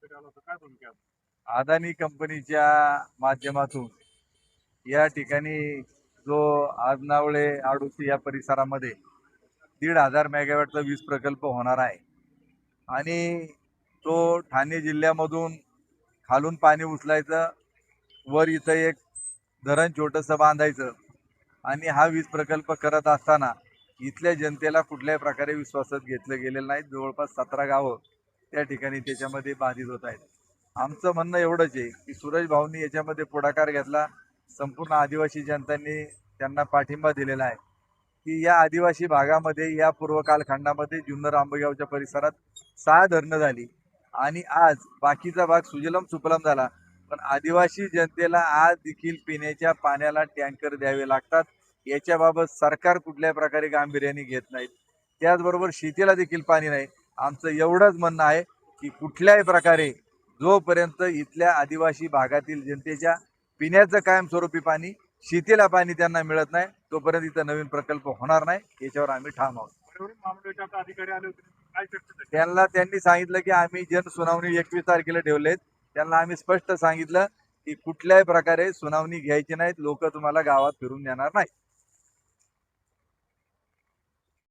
गावासाठी आला होता, काय भूमिका आहे? अदानी कंपनीच्या माध्यमातून या ठिकाणी जो आजनावळे आडुसी या परिसरामध्ये 1,500 मेगावॅटचा वीज प्रकल्प होणार आहे आणि तो ठाणे जिल्ह्यामधून खालून पाणी उचलायचं, वर इथं एक धरण छोटंसं बांधायचं आणि हा वीज प्रकल्प करत असताना इथल्या जनतेला कुठल्याही प्रकारे विश्वासात घेतलं गेलेलं नाही. जवळपास 17 गावं त्या ठिकाणी त्याच्यामध्ये बाधित होत आहेत. आमचं म्हणणं एवढंच आहे की सूरज भाऊंनी याच्यामध्ये पुढाकार घेतला, संपूर्ण आदिवासी जनतांनी त्यांना पाठिंबा दिलेला आहे की या आदिवासी भागामध्ये या पूर्व कालखंडामध्ये जुन्नर आंबेगावच्या परिसरात 6 धरणं झाली आणि आज बाकीचा भाग सुजलम सुफलम झाला. पण आदिवासी जनतेला आज देखील पिण्याच्या पाण्याला टँकर द्यावे लागतात. याच्याबाबत सरकार कुठल्याही प्रकारे गांभीर्याने घेत नाहीत. त्याचबरोबर शेतीला देखील पाणी नाही. आमचं एवढंच म्हणणं आहे की कुठल्याही प्रकारे जोपर्यंत इथल्या आदिवासी भागातील जनतेच्या पिण्याचं कायमस्वरूपी पाणी, शेतीला पाणी त्यांना मिळत नाही, तोपर्यंत इथं नवीन प्रकल्प होणार नाही. याच्यावर आम्ही ठाम आहोत. पर्यावरण महामंडळाचे आता अधिकारी आले होते, काय चर्चा झाली? त्यांनी सांगितलं की आम्ही जनसुनावणी 21 तारखेला ठेवलेत. त्यांना आम्ही स्पष्ट सांगितलं की कुठल्याही प्रकारे सुनावणी घ्यायची नाहीत, लोक तुम्हाला गावात फिरून देणार नाही.